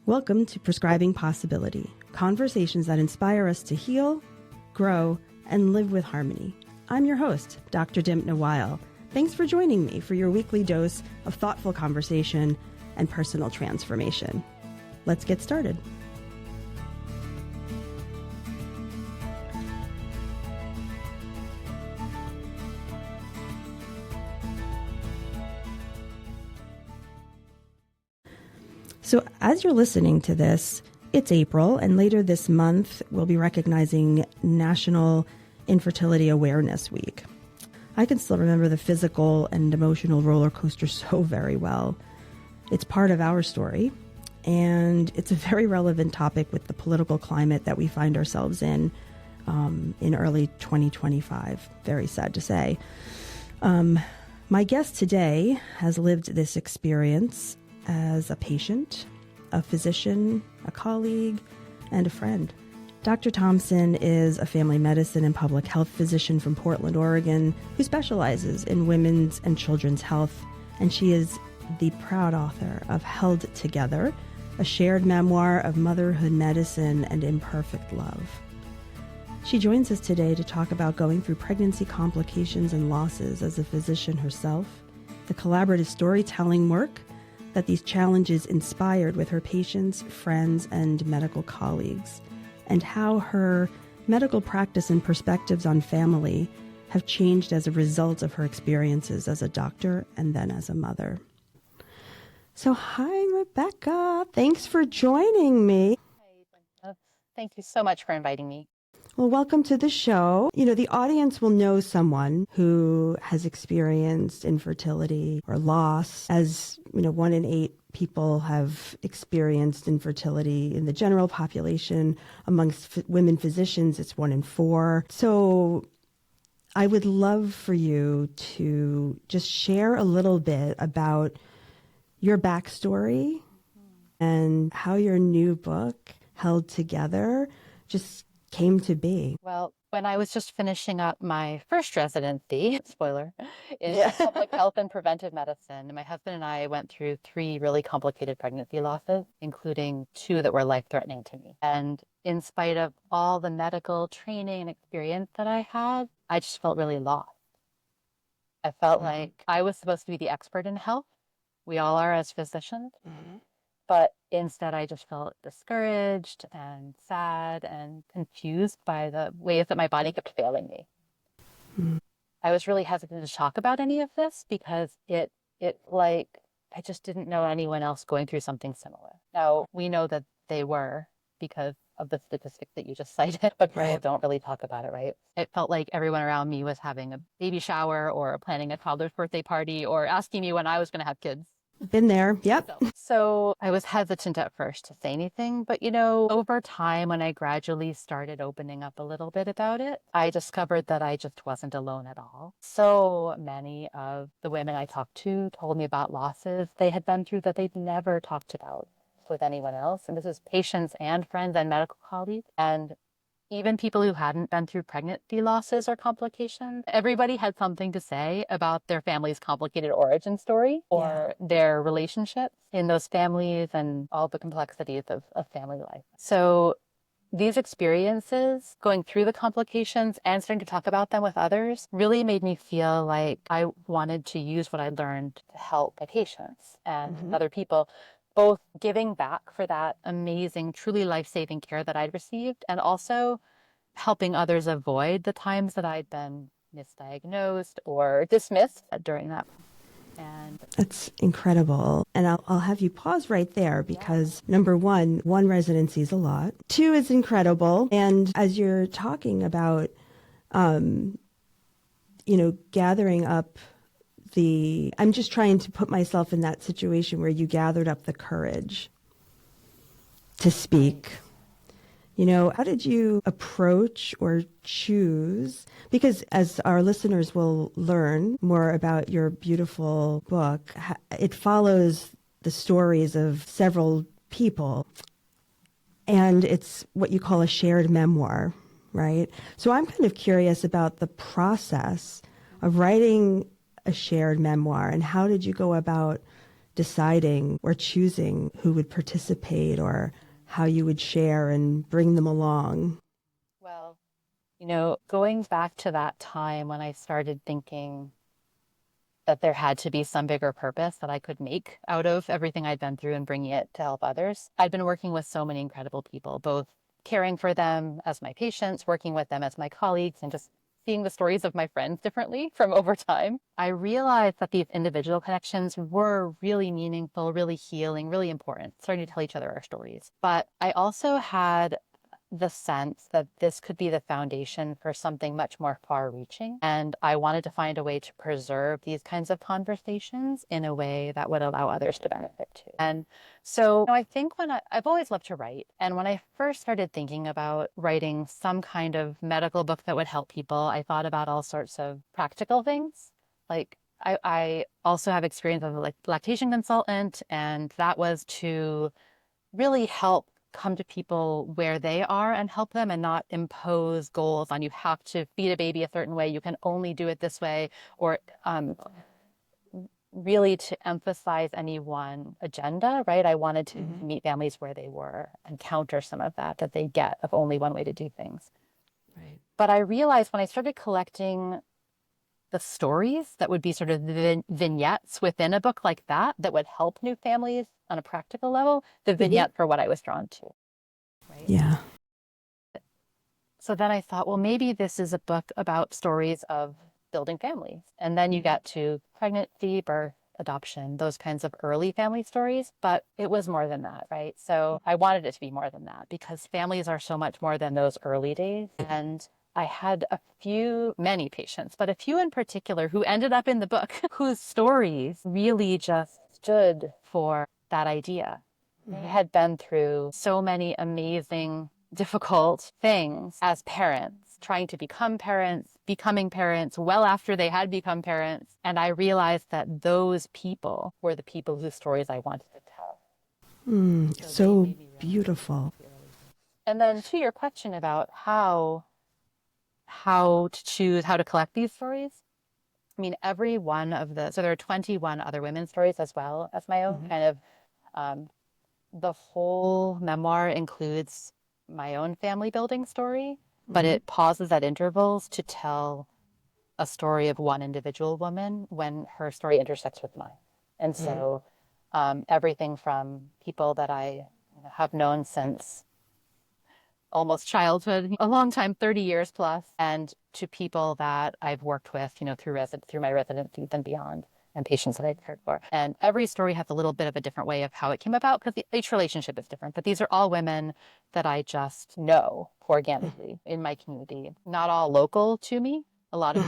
Welcome to Prescribing Possibility, conversations that inspire us to heal, grow, and live with harmony. I'm your host, Dr. Dimtna Weil. Thanks for joining me for your weekly dose of thoughtful conversation and personal transformation. Let's get started. So as you're listening to this, it's April, and later this month, we'll be recognizing National Infertility Awareness Week. I can still remember the physical and emotional roller coaster so very well. It's part of our story, and it's a very relevant topic with the political climate that we find ourselves in early 2025. Very sad to say. My guest today has lived this experience as a patient, a physician, a colleague, and a friend. Dr. Thompson is a family medicine and public health physician from Portland, Oregon, who specializes in women's and children's health, and she is the proud author of Held Together, a shared memoir of motherhood medicine and imperfect love. She joins us today to talk about going through pregnancy complications and losses as a physician herself, the collaborative storytelling work that these challenges inspired with her patients, friends, and medical colleagues, and how her medical practice and perspectives on family have changed as a result of her experiences as a doctor and then as a mother. So hi, Rebecca. Thanks for joining me. Thank you so much for inviting me. Well, welcome to the show. You know, the audience will know someone who has experienced infertility or loss. As, 1 in 8 people have experienced infertility in the general population. Amongst women physicians, it's 1 in 4. So I would love for you to just share a little bit about your backstory and how your new book, Held Together, just came to be. Well, when I was just finishing up my first residency, spoiler, in public health and preventive medicine, my husband and I went through 3 really complicated pregnancy losses, including 2 that were life-threatening to me. And in spite of all the medical training and experience that I had, I just felt really lost. I felt like I was supposed to be the expert in health. We all are as physicians. But instead, I just felt discouraged and sad and confused by the ways that my body kept failing me. I was really hesitant to talk about any of this because it I just didn't know anyone else going through something similar. Now, we know that they were because of the statistics that you just cited, but people don't really talk about it, right? It felt like everyone around me was having a baby shower or planning a toddler's birthday party or asking me when I was going to have kids. Been there. Yep. So I was hesitant at first to say anything, but over time, when I gradually started opening up a little bit about it, I discovered that I just wasn't alone at all. So many of the women I talked to told me about losses they had been through that they'd never talked about with anyone else. And this is patients and friends and medical colleagues. And even people who hadn't been through pregnancy losses or complications, everybody had something to say about their family's complicated origin story or their relationships in those families and all the complexities of family life. So these experiences, going through the complications and starting to talk about them with others, really made me feel like I wanted to use what I learned to help my patients and other people, both giving back for that amazing, truly life-saving care that I'd received, and also helping others avoid the times that I'd been misdiagnosed or dismissed during that. And that's incredible. And I'll have you pause right there because number one residency is a lot. 2 is incredible. And as you're talking about, gathering up I'm just trying to put myself in that situation where you gathered up the courage to speak. How did you approach or choose? Because as our listeners will learn more about your beautiful book, it follows the stories of several people. And it's what you call a shared memoir, right? So I'm kind of curious about the process of writing a shared memoir and how did you go about deciding or choosing who would participate or how you would share and bring them along? Well, going back to that time when I started thinking that there had to be some bigger purpose that I could make out of everything I'd been through and bringing it to help others. I'd been working with so many incredible people, both caring for them as my patients, working with them as my colleagues, and just seeing the stories of my friends differently from over time. I realized that these individual connections were really meaningful, really healing, really important, starting to tell each other our stories. But I also had the sense that this could be the foundation for something much more far reaching. And I wanted to find a way to preserve these kinds of conversations in a way that would allow others to benefit too. And so I think I've always loved to write. And when I first started thinking about writing some kind of medical book that would help people, I thought about all sorts of practical things. Like I also have experience as a lactation consultant, and that was to really help come to people where they are and help them and not impose goals on you have to feed a baby a certain way, you can only do it this way, or really to emphasize any one agenda, right? I wanted to meet families where they were and counter some of that they get of only one way to do things. Right. But I realized when I started collecting the stories that would be sort of the vignettes within a book like that would help new families on a practical level, the vignette for what I was drawn to. Right? Yeah. So then I thought, well, maybe this is a book about stories of building families. And then you get to pregnancy, birth, adoption, those kinds of early family stories. But it was more than that, right? So I wanted it to be more than that because families are so much more than those early days. And I had many patients, but a few in particular who ended up in the book whose stories really just stood for that idea. They had been through so many amazing, difficult things as parents, trying to become parents, becoming parents well after they had become parents. And I realized that those people were the people whose stories I wanted to tell. So beautiful. And then to your question about how to choose how to collect these stories. I mean, every one of so there are 21 other women's stories as well as my own. Kind of the whole memoir includes my own family building story, but it pauses at intervals to tell a story of one individual woman when her story intersects with mine. And so everything from people that I have known since almost childhood, a long time, 30 years plus, and to people that I've worked with, through my residencies and beyond, and patients that I've cared for. And every story has a little bit of a different way of how it came about because each relationship is different. But these are all women that I just know organically in my community, not all local to me. A lot of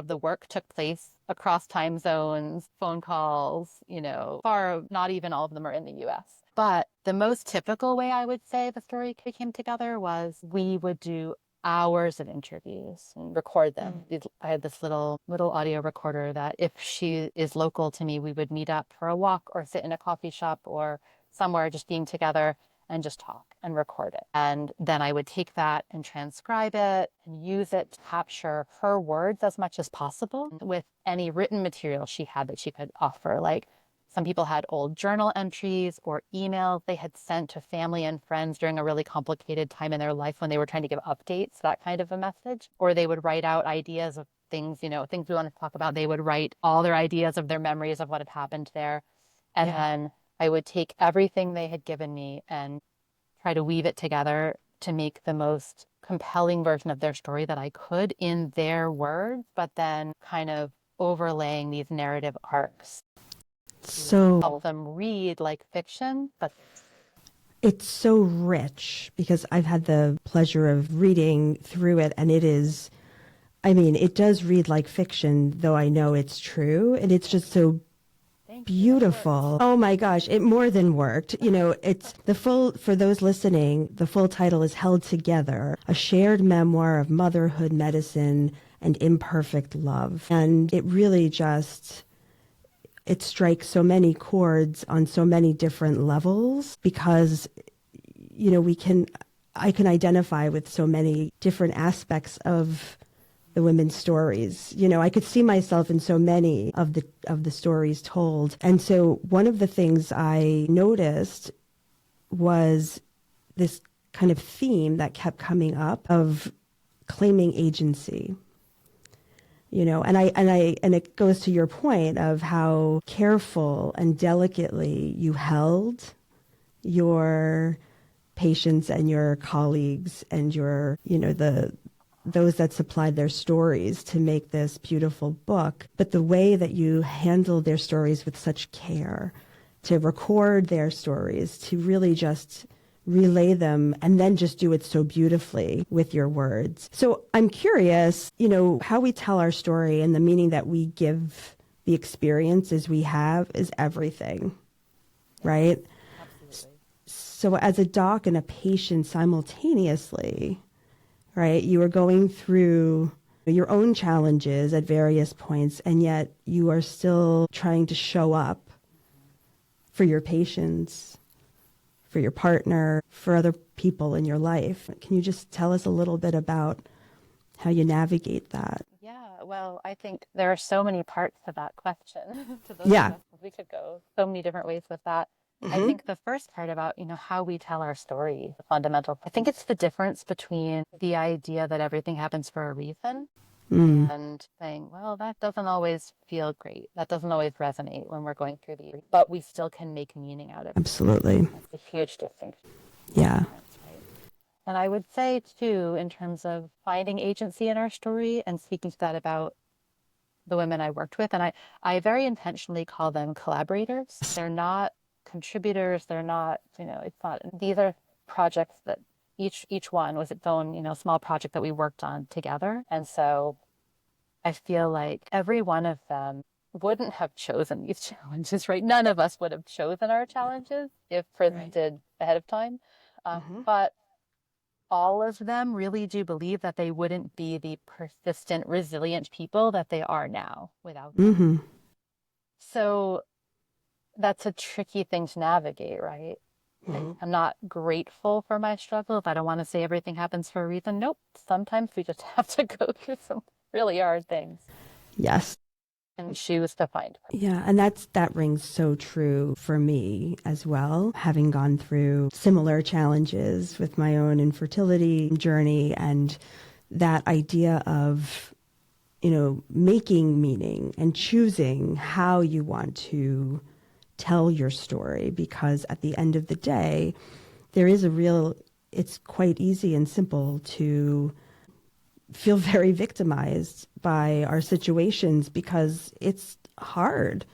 the work took place across time zones, phone calls, not even all of them are in the US. But the most typical way I would say the story came together was we would do hours of interviews and record them. I had this little audio recorder that if she is local to me, we would meet up for a walk or sit in a coffee shop or somewhere just being together and just talk and record it. And then I would take that and transcribe it and use it to capture her words as much as possible with any written material she had that she could offer. Like some people had old journal entries or emails they had sent to family and friends during a really complicated time in their life when they were trying to give updates, that kind of a message. Or they would write out ideas of things, things we want to talk about. They would write all their ideas of their memories of what had happened there. And then I would take everything they had given me and try to weave it together to make the most compelling version of their story that I could in their words, but then kind of overlaying these narrative arcs. So Help them read like fiction, but it's so rich because I've had the pleasure of reading through it, and it does read like fiction, though I know it's true, and it's just so beautiful. Oh my gosh, it more than worked. It's for those listening, the full title is Held Together, a shared memoir of motherhood, medicine, and imperfect love. And it really it strikes so many chords on so many different levels because, I can identify with so many different aspects of the women's stories. You know, I could see myself in so many of the stories told. And so one of the things I noticed was this kind of theme that kept coming up of claiming agency. You know, and it goes to your point of how careful and delicately you held your patients and your colleagues and your, you know, those that supplied their stories to make this beautiful book, but the way that you handled their stories with such care, to record their stories, to really just relay them and then just do it so beautifully with your words. So I'm curious, you know, how we tell our story and the meaning that we give the experiences we have is everything, right? Absolutely. So as a doc and a patient simultaneously, right, you are going through your own challenges at various points, and yet you are still trying to show up for your patients, for your partner, for other people in your life. Can you just tell us a little bit about how you navigate that? Yeah, well, I think there are so many parts to that question, to those Yeah. questions. We could go so many different ways with that. I Mm-hmm. think the first part about, how we tell our story, the fundamental, I think it's the difference between the idea that everything happens for a reason Mm, and saying, well, that doesn't always feel great. That doesn't always resonate when we're going through but we still can make meaning out of it. absolutely. That's a huge distinction. Yeah. Difference, right? And I would say, too, in terms of finding agency in our story and speaking to that about the women I worked with, and I very intentionally call them collaborators. They're not contributors. They're not, it's not, these are projects that each one was its own, small project that we worked on together. And so I feel like every one of them wouldn't have chosen these challenges, right? None of us would have chosen our challenges if presented ahead of time. Mm-hmm. But all of them really do believe that they wouldn't be the persistent, resilient people that they are now without them. Mm-hmm. So that's a tricky thing to navigate, right? Mm-hmm. I'm not grateful for my struggle. If I don't want to say everything happens for a reason, nope. Sometimes we just have to go through some really hard things Yes. and choose to find purpose. Yeah, and that rings so true for me as well, having gone through similar challenges with my own infertility journey, and that idea of, making meaning and choosing how you want to tell your story, because at the end of the day, it's quite easy and simple to feel very victimized by our situations because it's hard,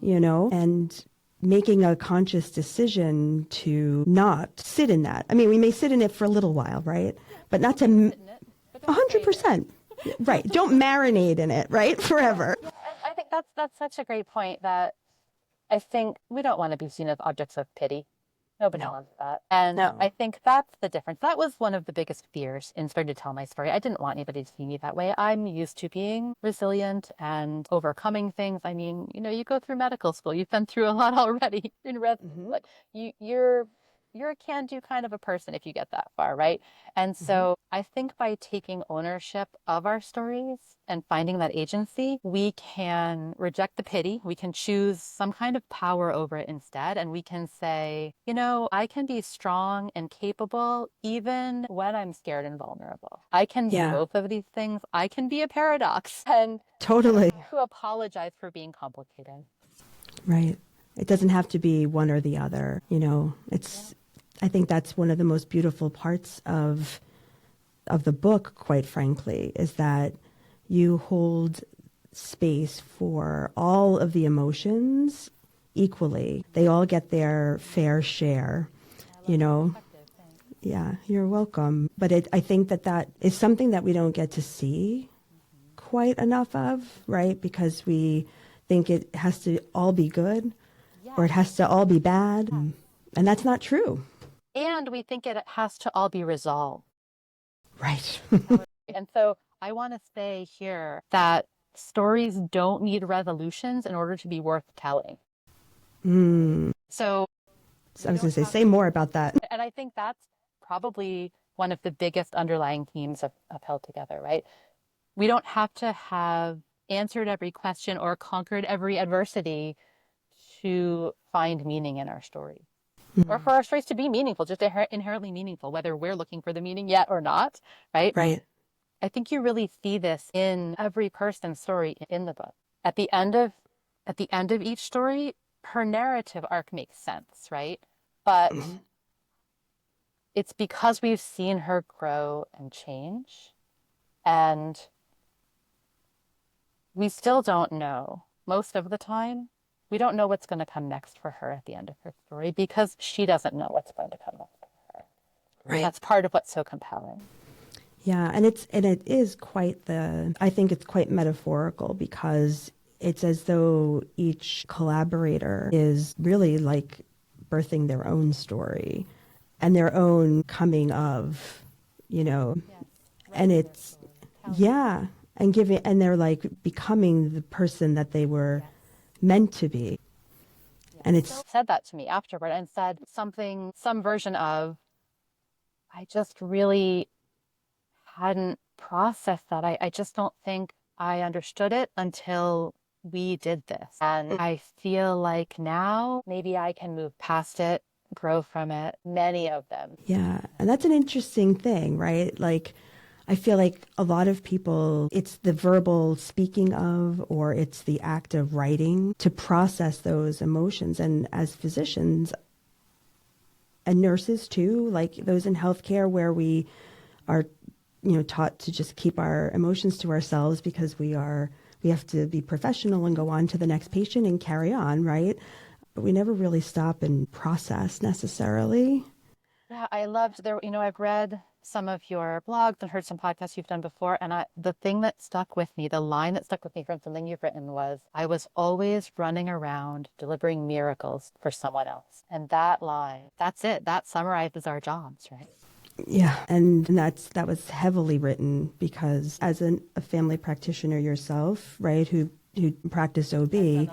and making a conscious decision to not sit in that. I mean, we may sit in it for a little while, right? But not to Sit in it, but don't stay in it. 100%. Right. Don't marinate in it, right? Forever. Yeah, and I think that's such a great point that I think we don't want to be seen as objects of pity. Nobody No. wants that. And No. I think that's the difference. That was one of the biggest fears in starting to tell my story. I didn't want anybody to see me that way. I'm used to being resilient and overcoming things. I mean, you go through medical school. You've been through a lot already in like you're a can-do kind of a person if you get that far, right? And so I think by taking ownership of our stories and finding that agency, we can reject the pity. We can choose some kind of power over it instead. And we can say, I can be strong and capable even when I'm scared and vulnerable. I can be Yeah. both of these things. I can be a paradox and Totally. to apologize for being complicated. Right. It doesn't have to be one or the other. I think that's one of the most beautiful parts of the book, quite frankly, is that you hold space for all of the emotions equally. They all get their fair share, I love that perspective. Thanks. Yeah, you're welcome. But I think that is something that we don't get to see quite enough of, right? Because we think it has to all be good or it has to all be bad. And that's not true. And we think it has to all be resolved. Right. And so I want to say here that stories don't need resolutions in order to be worth telling. So I was going to say more about that. and I think that's probably one of the biggest underlying themes of Held Together, right? We don't have to have answered every question or conquered every adversity to find meaning in our story. Or for our stories to be meaningful, just inherently meaningful, whether we're looking for the meaning yet or not, right? Right. I think you really see this in every person's story in the book. At the end of each story, her narrative arc makes sense, right? But it's because we've seen her grow and change, and we still don't know most of the time. We don't know what's going to come next for her at the end of her story because she doesn't know what's going to come next for her. Right. That's part of what's so compelling. Yeah, and it is I think it's quite metaphorical because it's as though each collaborator is really like birthing their own story and their own coming of, Yes, and it's, yeah, and they're like becoming the person that they were meant to be. And it's said that to me afterward and said some version of, I just really hadn't processed that. I just don't think I understood it until we did this. And I feel like now maybe I can move past it, grow from it, many of them. Yeah. And that's an interesting thing, right? Like, I feel like a lot of people, it's the verbal speaking of, or it's the act of writing to process those emotions. And as physicians and nurses too, like those in healthcare where we are, taught to just keep our emotions to ourselves because we have to be professional and go on to the next patient and carry on, right? But we never really stop and process necessarily. Yeah, I loved I've read some of your blogs and heard some podcasts you've done before. And the thing that stuck with me, the line that stuck with me from something you've written was, I was always running around delivering miracles for someone else. And that line, that's it. That summarizes our jobs, right? Yeah. And that was heavily written because as a family practitioner yourself, right, who practiced OB.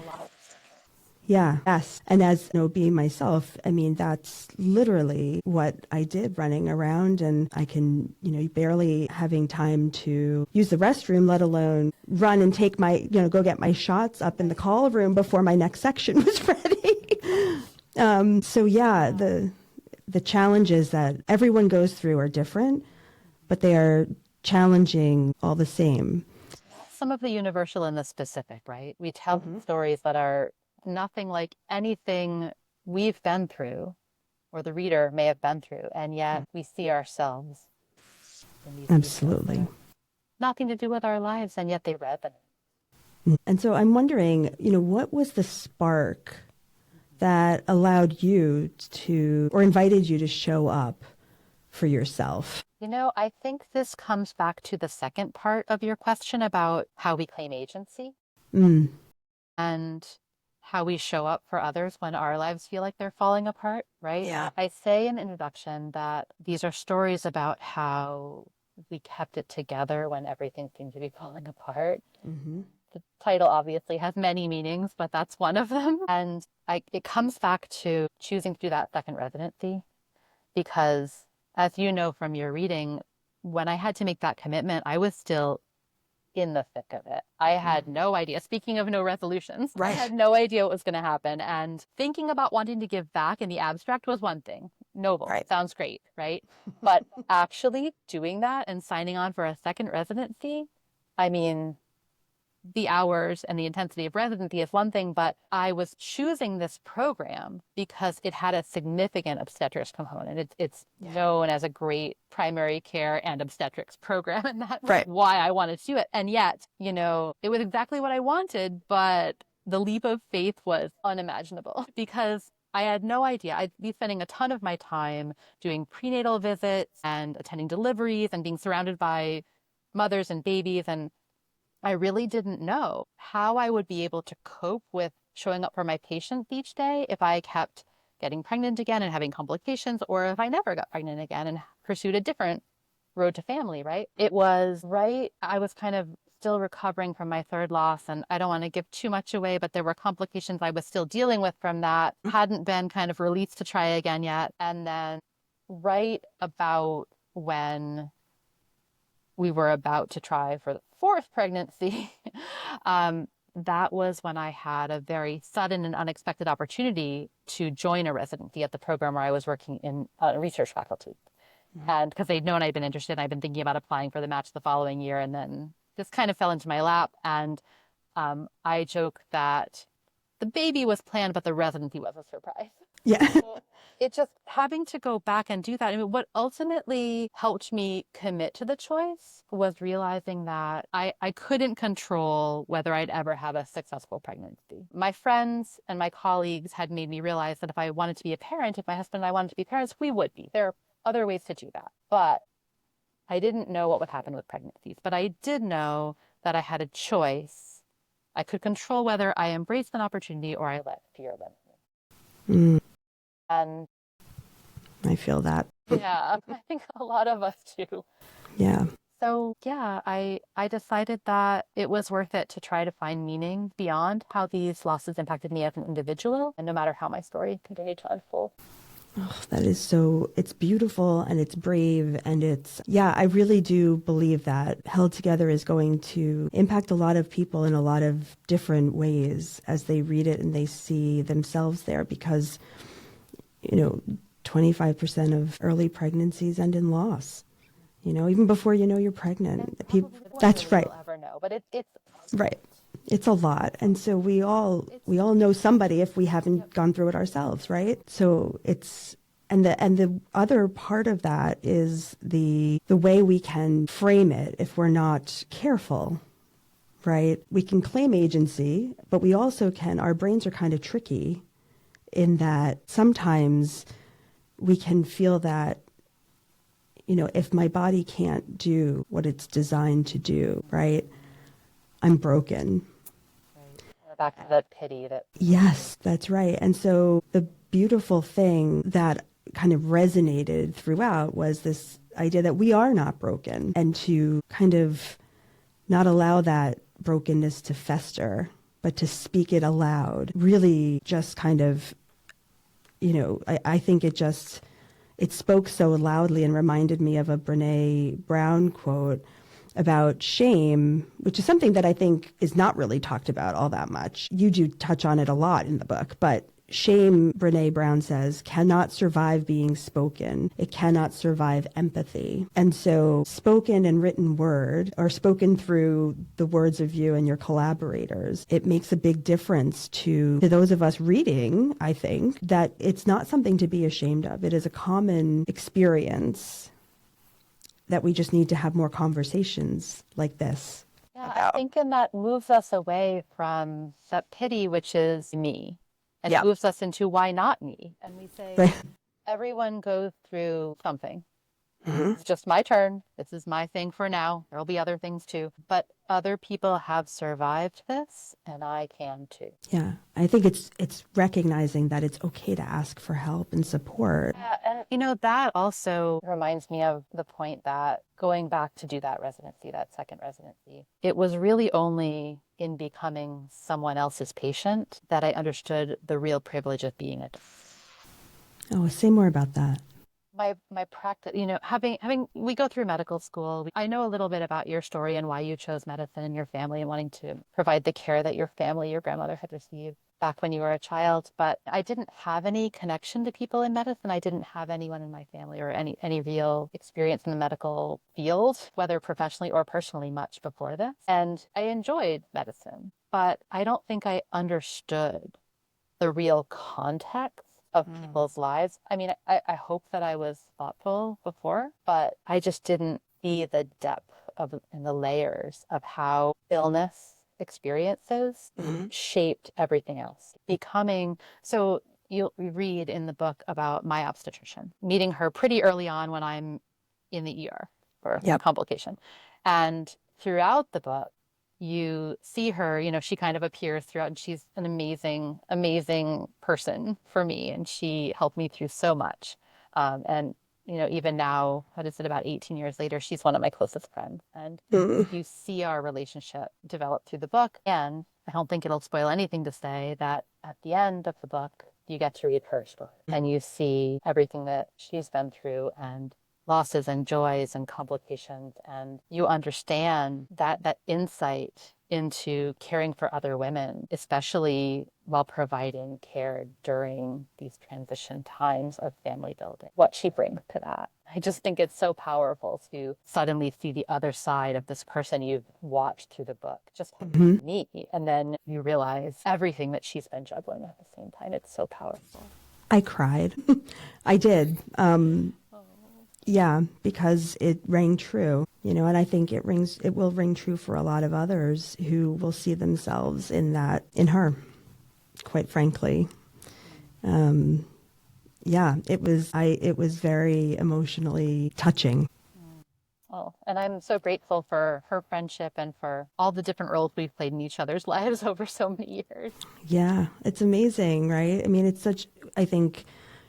Yeah, yes. And as an OB myself, I mean, that's literally what I did, running around, and I can, barely having time to use the restroom, let alone run and take go get my shots up in the call room before my next section was ready. So yeah, the challenges that everyone goes through are different, but they are challenging all the same. Some of the universal and the specific, right? We tell stories that are nothing like anything we've been through or the reader may have been through, and yet we see ourselves in these Absolutely. nothing to do with our lives, and yet they resonate. And so I'm wondering, what was the spark that allowed you to, or invited you to show up for yourself? I think this comes back to the second part of your question about how we claim agency and how we show up for others when our lives feel like they're falling apart, right? Yeah. I say in introduction that these are stories about how we kept it together when everything seemed to be falling apart. The title obviously has many meanings, but that's one of them. And it comes back to choosing to do that second residency because, as you know from your reading, when I had to make that commitment, I was still in the thick of it. I had no idea. Speaking of no resolutions, right. I had no idea what was going to happen. And thinking about wanting to give back in the abstract was one thing. Noble. Right. Sounds great, right? But actually doing that and signing on for a second residency, I mean, the hours and the intensity of residency is one thing, but I was choosing this program because it had a significant obstetrics component. It's known as a great primary care and obstetrics program, and that's why I wanted to do it. And yet, it was exactly what I wanted, but the leap of faith was unimaginable because I had no idea. I'd be spending a ton of my time doing prenatal visits and attending deliveries and being surrounded by mothers and babies, and I really didn't know how I would be able to cope with showing up for my patients each day if I kept getting pregnant again and having complications, or if I never got pregnant again and pursued a different road to family, right? I was kind of still recovering from my third loss, and I don't want to give too much away, but there were complications I was still dealing with from that, hadn't been kind of released to try again yet. And then right about when we were about to try for the fourth pregnancy, that was when I had a very sudden and unexpected opportunity to join a residency at the program where I was working in research faculty. And because they'd known I'd been interested, I'd been thinking about applying for the match the following year, and then this kind of fell into my lap. And I joke that the baby was planned, but the residency was a surprise. Yeah. So it just having to go back and do that. I mean, what ultimately helped me commit to the choice was realizing that I couldn't control whether I'd ever have a successful pregnancy. My friends and my colleagues had made me realize that if I wanted to be a parent, if my husband and I wanted to be parents, we would be. There are other ways to do that. But I didn't know what would happen with pregnancies. But I did know that I had a choice. I could control whether I embraced an opportunity or I let fear limit me. And I feel that. yeah, I think a lot of us do. Yeah. So yeah, I decided that it was worth it to try to find meaning beyond how these losses impacted me as an individual, and no matter how my story continued to unfold. Oh, that is so, it's beautiful and it's brave and I really do believe that Held Together is going to impact a lot of people in a lot of different ways as they read it and they see themselves there, because 25% of early pregnancies end in loss. Even before you're pregnant. That's right. We'll ever know, but it's right. It's a lot. And so we all know somebody if we haven't gone through it ourselves, right? So and the other part of that is the way we can frame it if we're not careful, right? We can claim agency, but we also our brains are kind of tricky in that sometimes we can feel that, if my body can't do what it's designed to do, right, I'm broken. Right. Back to that pity that. Yes, that's right. And so the beautiful thing that kind of resonated throughout was this idea that we are not broken, and to kind of not allow that brokenness to fester, but to speak it aloud. Really just kind of, I think it spoke so loudly and reminded me of a Brene Brown quote about shame, which is something that I think is not really talked about all that much. You do touch on it a lot in the book, but shame, Brene Brown says, cannot survive being spoken. It cannot survive empathy. And so spoken and written word, or spoken through the words of you and your collaborators, it makes a big difference to those of us reading, I think, that it's not something to be ashamed of. It is a common experience that we just need to have more conversations like this. Yeah, I think that moves us away from that pity, which is me. And moves us into why not me? And we say, everyone goes through something. Mm-hmm. It's just my turn. This is my thing for now. There'll be other things too. But other people have survived this, and I can too. Yeah, I think it's recognizing that it's okay to ask for help and support. Yeah, and that also reminds me of the point that going back to do that residency, that second residency, it was really only in becoming someone else's patient that I understood the real privilege of being a. Oh, say more about that. My practice, having we go through medical school, I know a little bit about your story and why you chose medicine and your family and wanting to provide the care that your grandmother had received back when you were a child. But I didn't have any connection to people in medicine. I didn't have anyone in my family or any real experience in the medical field, whether professionally or personally, much before this. And I enjoyed medicine, but I don't think I understood the real context of people's lives. I mean, I hope that I was thoughtful before, but I just didn't see the depth and the layers of how illness experiences shaped everything else. So you'll read in the book about my obstetrician, meeting her pretty early on when I'm in the ER for a complication. And throughout the book, you see her, she kind of appears throughout, and she's an amazing, amazing person for me. And she helped me through so much. And even now, what is it, about 18 years later, she's one of my closest friends. And you see our relationship develop through the book. And I don't think it'll spoil anything to say that at the end of the book, you get to read her story and you see everything that she's been through and losses and joys and complications. And you understand that insight into caring for other women, especially while providing care during these transition times of family building, what she brings to that. I just think it's so powerful to suddenly see the other side of this person you've watched through the book, just me. And then you realize everything that she's been juggling at the same time. It's so powerful. I cried. I did. Yeah, because it rang true, and I think it will ring true for a lot of others who will see themselves in her, quite frankly. Yeah, it was very emotionally touching. Oh, and I'm so grateful for her friendship and for all the different roles we've played in each other's lives over so many years. Yeah, it's amazing, right? I mean, I think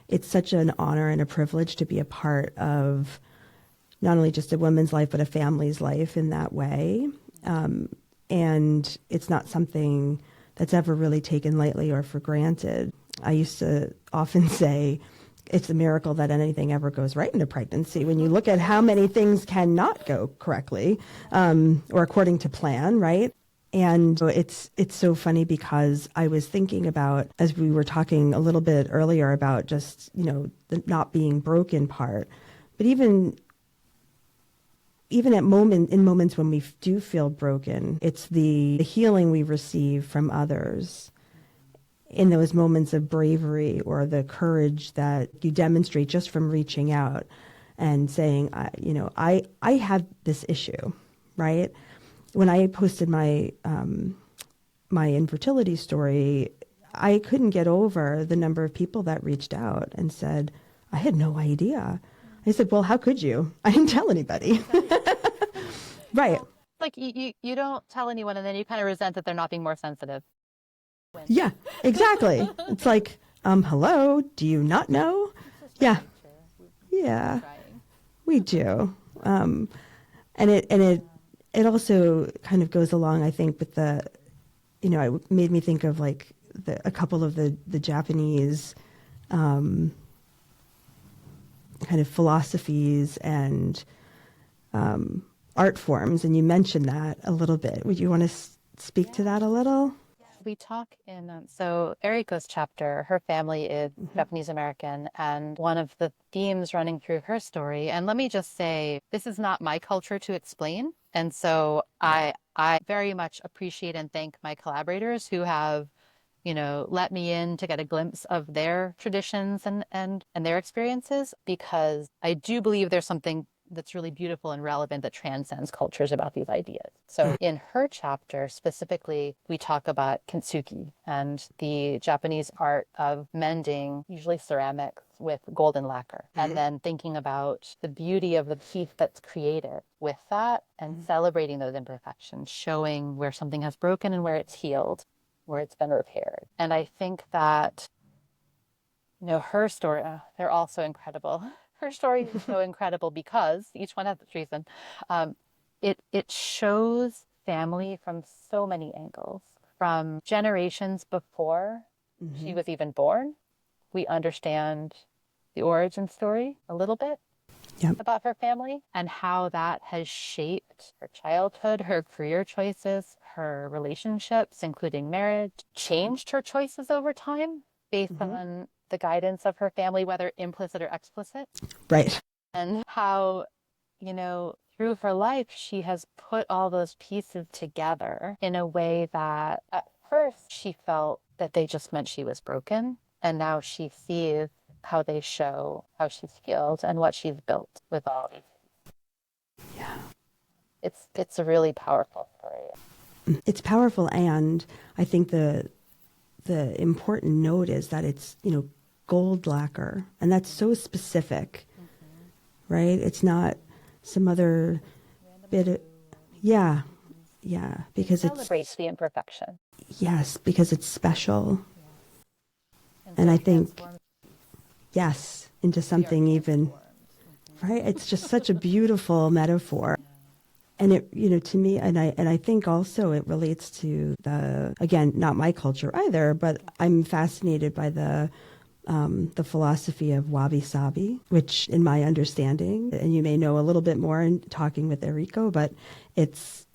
it's such an honor and a privilege to be a part of not only just a woman's life, but a family's life in that way. And it's not something that's ever really taken lightly or for granted. I used to often say it's a miracle that anything ever goes right in a pregnancy when you look at how many things cannot go correctly or according to plan, right? And it's so funny because I was thinking about, as we were talking a little bit earlier about just, the not being broken part, but even in moments when we do feel broken, it's the healing we receive from others in those moments of bravery or the courage that you demonstrate just from reaching out and saying, I have this issue, right? When I posted my my infertility story, I couldn't get over the number of people that reached out and said, I had no idea. I said, well, how could you? I didn't tell anybody. Right. Like you don't tell anyone and then you kind of resent that they're not being more sensitive. Yeah, exactly. It's like, hello, do you not know? Yeah. Yeah, we do. And it also kind of goes along, I think, with it made me think of like a couple of the Japanese kind of philosophies and art forms. And you mentioned that a little bit. Would you want to speak to that a little? We talk in, so Eriko's chapter, her family is Japanese American, and one of the themes running through her story, and let me just say, this is not my culture to explain. And so I very much appreciate and thank my collaborators who have, let me in to get a glimpse of their traditions and their experiences, because I do believe there's something that's really beautiful and relevant that transcends cultures about these ideas. So in her chapter specifically, we talk about kintsugi and the Japanese art of mending, usually ceramics, with golden lacquer, and then thinking about the beauty of the piece that's created with that and celebrating those imperfections, showing where something has broken and where it's healed, where it's been repaired. And I think that, her story, they're all so incredible. Her story is so incredible because each one has its reason. It shows family from so many angles, from generations before she was even born. We understand the origin story a little bit about her family and how that has shaped her childhood, her career choices, her relationships, including marriage, changed her choices over time based on the guidance of her family, whether implicit or explicit. Right. And how, through her life, she has put all those pieces together in a way that at first she felt that they just meant she was broken. And now she sees how they show how she's healed and what she's built with all these. Yeah. It's a really powerful story. It's powerful. And I think the important note is that it's, gold lacquer, and that's so specific, right? It's not some other bit of, because it celebrates the imperfection. Yes, because it's special. And I think, into something even, right? It's just such a beautiful metaphor. And it, to me, and I think also it relates to again, not my culture either, but I'm fascinated by the the philosophy of wabi-sabi, which in my understanding, and you may know a little bit more in talking with Eriko, but it's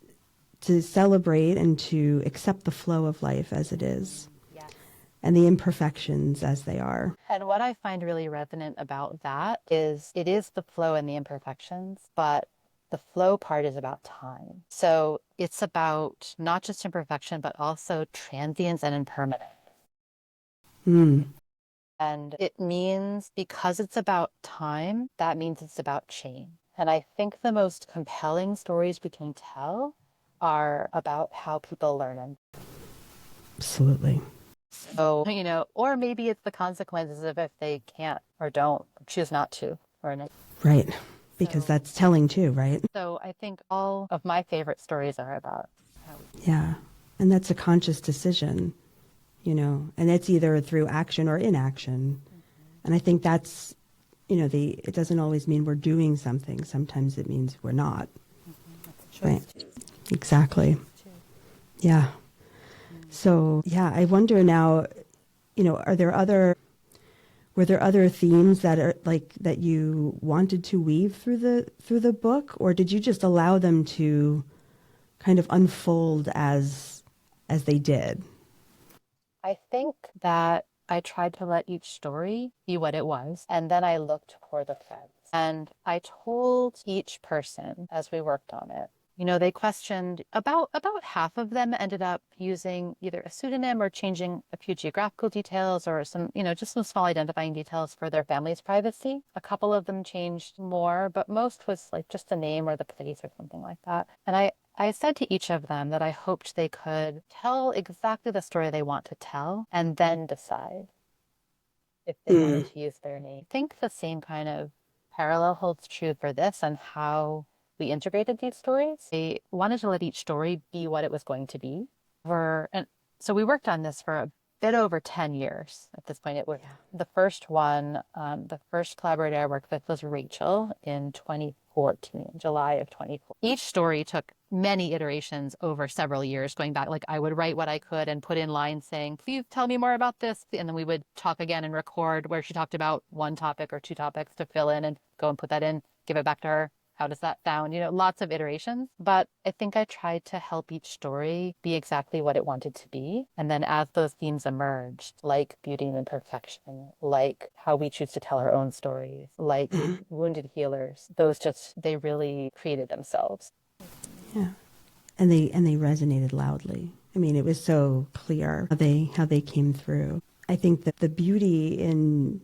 to celebrate and to accept the flow of life as it is. Yes. And the imperfections as they are. And what I find really resonant about that is it is the flow and the imperfections, but the flow part is about time. So it's about not just imperfection, but also transience and impermanence. Mm. And it means because it's about time, that means it's about change. And I think the most compelling stories we can tell are about how people learn. And Absolutely. so, or maybe it's the consequences of if they can't or don't choose not to. Right. Because that's telling too, right? So I think all of my favorite stories are about how we... Yeah. And that's a conscious decision, and it's either through action or inaction. And I think that's, it doesn't always mean we're doing something. Sometimes it means we're not. Right. Exactly. Yeah. So, yeah, I wonder now, were there other themes that are that you wanted to weave through the book, or did you just allow them to kind of unfold as they did? I think that I tried to let each story be what it was, and then I looked for the threads. And I told each person as we worked on it, they questioned about half of them ended up using either a pseudonym or changing a few geographical details or some, just some small identifying details for their family's privacy. A couple of them changed more, but most was like just the name or the place or something like that. And I said to each of them that I hoped they could tell exactly the story they want to tell and then decide if they wanted to use their name. I think the same kind of parallel holds true for this and how we integrated these stories. I wanted to let each story be what it was going to be. And so we worked on this for a bit over 10 years at this point. It was the first one, the first collaborator I worked with was Rachel in 2014, July of 2014. Each story took many iterations over several years, going back. Like I would write what I could and put in lines saying, please tell me more about this. And then we would talk again and record where she talked about one topic or two topics to fill in and go and put that in, give it back to her. How does that sound? Lots of iterations. But I think I tried to help each story be exactly what it wanted to be. And then as those themes emerged, like beauty and imperfection, like how we choose to tell our own stories, like wounded healers, they really created themselves. Yeah. And they resonated loudly. I mean, it was so clear how they came through. I think that the beauty in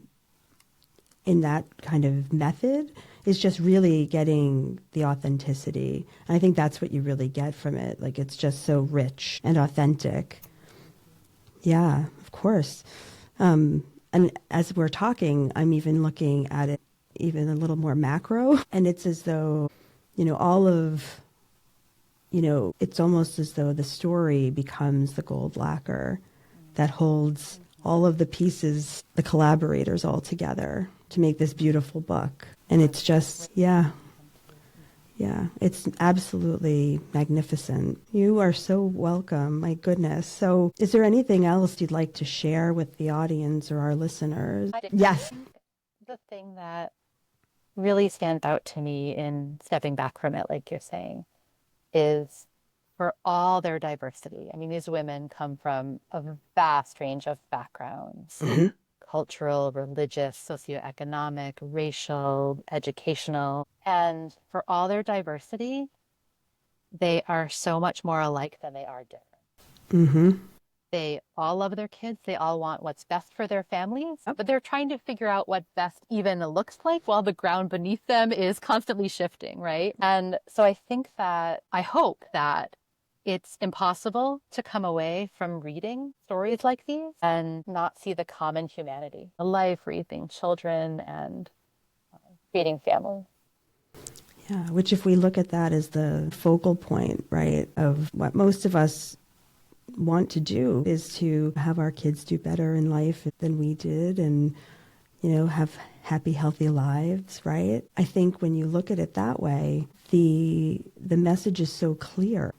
that kind of method is just really getting the authenticity. And I think that's what you really get from it. Like it's just so rich and authentic. Yeah, of course. And as we're talking, I'm even looking at it even a little more macro. And it's as though, all of, it's almost as though the story becomes the gold lacquer that holds all of the pieces, the collaborators all together to make this beautiful book. And it's just, yeah, it's absolutely magnificent. You are so welcome. My goodness. So is there anything else you'd like to share with the audience or our listeners? Yes. The thing that really stands out to me in stepping back from it, like you're saying, is for all their diversity. I mean, these women come from a vast range of backgrounds. Cultural, religious, socioeconomic, racial, educational. And for all their diversity, they are so much more alike than they are different. They all love their kids. They all want what's best for their families, but they're trying to figure out what best even looks like while the ground beneath them is constantly shifting, right? And so I hope that it's impossible to come away from reading stories like these and not see the common humanity, the life, raising children and creating family. Yeah, which if we look at that as the focal point, right, of what most of us want to do is to have our kids do better in life than we did and, have happy, healthy lives, right? I think when you look at it that way, the message is so clear.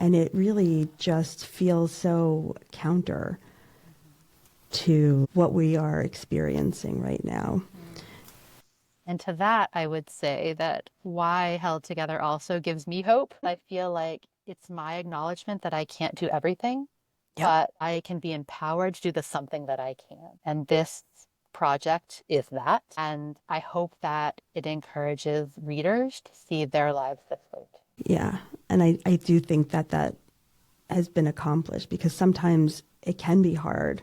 And it really just feels so counter to what we are experiencing right now. And to that, I would say that why Held Together also gives me hope. I feel like it's my acknowledgement that I can't do everything, but I can be empowered to do the something that I can. And this project is that. And I hope that it encourages readers to see their lives this way. Yeah. And I do think that that has been accomplished, because sometimes it can be hard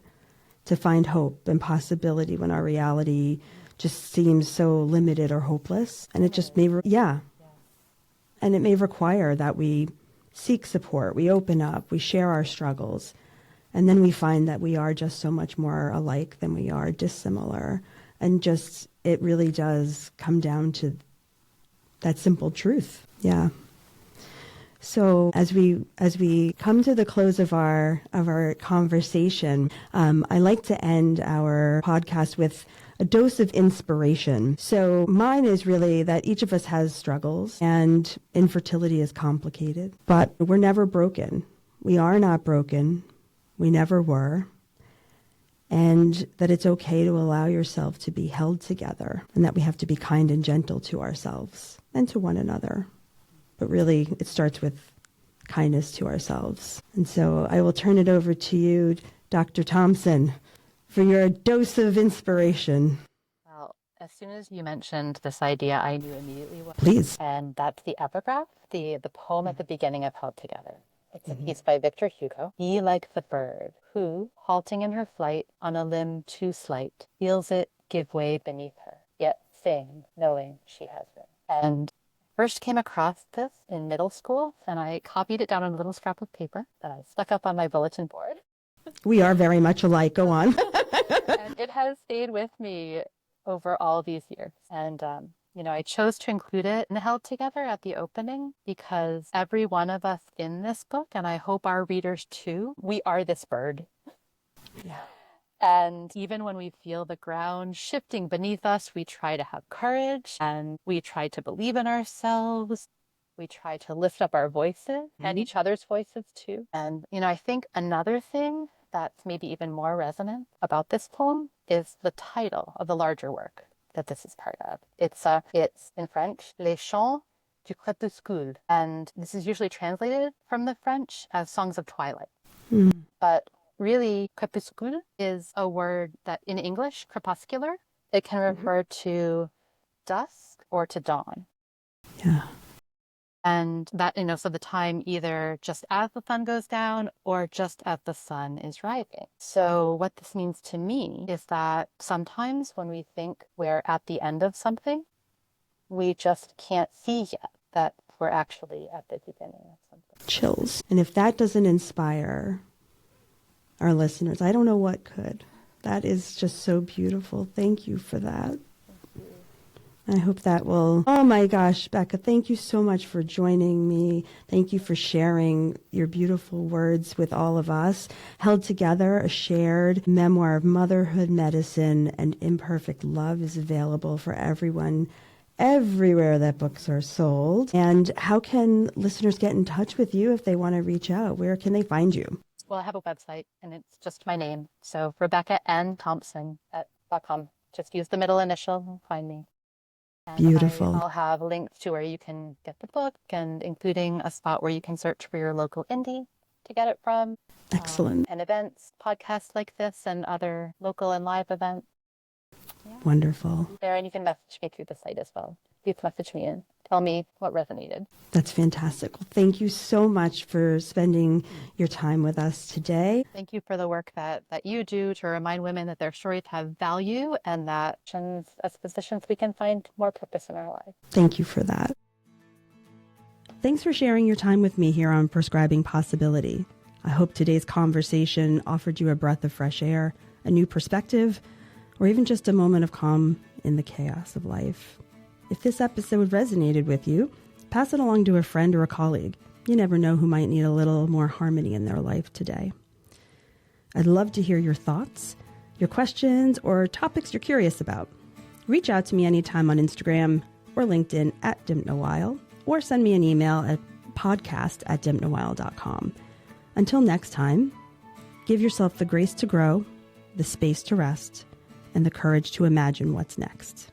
to find hope and possibility when our reality just seems so limited or hopeless. And it just may, and it may require that we seek support, we open up, we share our struggles, and then we find that we are just so much more alike than we are dissimilar. And just, it really does come down to that simple truth. Yeah. So as we come to the close of our conversation, I like to end our podcast with a dose of inspiration. So mine is really that each of us has struggles, and infertility is complicated, but we're never broken. We are not broken. We never were. And that it's okay to allow yourself to be held together, and that we have to be kind and gentle to ourselves and to one another. But really, it starts with kindness to ourselves. And so I will turn it over to you, Dr. Thompson, for your dose of inspiration. Well, as soon as you mentioned this idea, I knew immediately what. Please. And that's the epigraph, the poem at the beginning of Held Together. It's a piece by Victor Hugo. Be like the bird who, halting in her flight on a limb too slight, feels it give way beneath her, yet sing, knowing she has room. And first came across this in middle school, and I copied it down on a little scrap of paper that I stuck up on my bulletin board. We are very much alike. Go on. And it has stayed with me over all these years. And, I chose to include it in Held Together at the opening because every one of us in this book, and I hope our readers too, we are this bird. Yeah. And even when we feel the ground shifting beneath us, we try to have courage, and we try to believe in ourselves. We try to lift up our voices and each other's voices too. And, I think another thing that's maybe even more resonant about this poem is the title of the larger work that this is part of. It's in French, Les Chants du Crépuscule. And this is usually translated from the French as Songs of Twilight. But really, crépuscule is a word that in English, crepuscular, it can refer to dusk or to dawn. Yeah. And that, so the time either just as the sun goes down or just as the sun is rising. So what this means to me is that sometimes when we think we're at the end of something, we just can't see yet that we're actually at the beginning of something. Chills. And if that doesn't inspire our listeners, I don't know what could. That is just so beautiful. Thank you for that. I hope that will. Oh my gosh, Becca, thank you so much for joining me. Thank you for sharing your beautiful words with all of us. Held Together, a shared memoir of motherhood, medicine, and imperfect love is available for everyone, everywhere that books are sold. And how can listeners get in touch with you if they want to reach out? Where can they find you? Well, I have a website, and it's just my name. So RebeccaNThompson.com. Just use the middle initial and find me. And Beautiful. I'll have links to where you can get the book, and including a spot where you can search for your local indie to get it from. Excellent. And events, podcasts like this, and other local and live events. Yeah. Wonderful. There, and you can message me through the site as well. Please message me and tell me what resonated. That's fantastic. Well, thank you so much for spending your time with us today. Thank you for the work that you do to remind women that their stories have value, and that as physicians, we can find more purpose in our lives. Thank you for that. Thanks for sharing your time with me here on Prescribing Possibility. I hope today's conversation offered you a breath of fresh air, a new perspective, or even just a moment of calm in the chaos of life. If this episode resonated with you, pass it along to a friend or a colleague. You never know who might need a little more harmony in their life today. I'd love to hear your thoughts, your questions, or topics you're curious about. Reach out to me anytime on Instagram or LinkedIn @DimpNoWhile, or send me an email at podcast@dimpnowhile.com. Until next time, give yourself the grace to grow, the space to rest, and the courage to imagine what's next.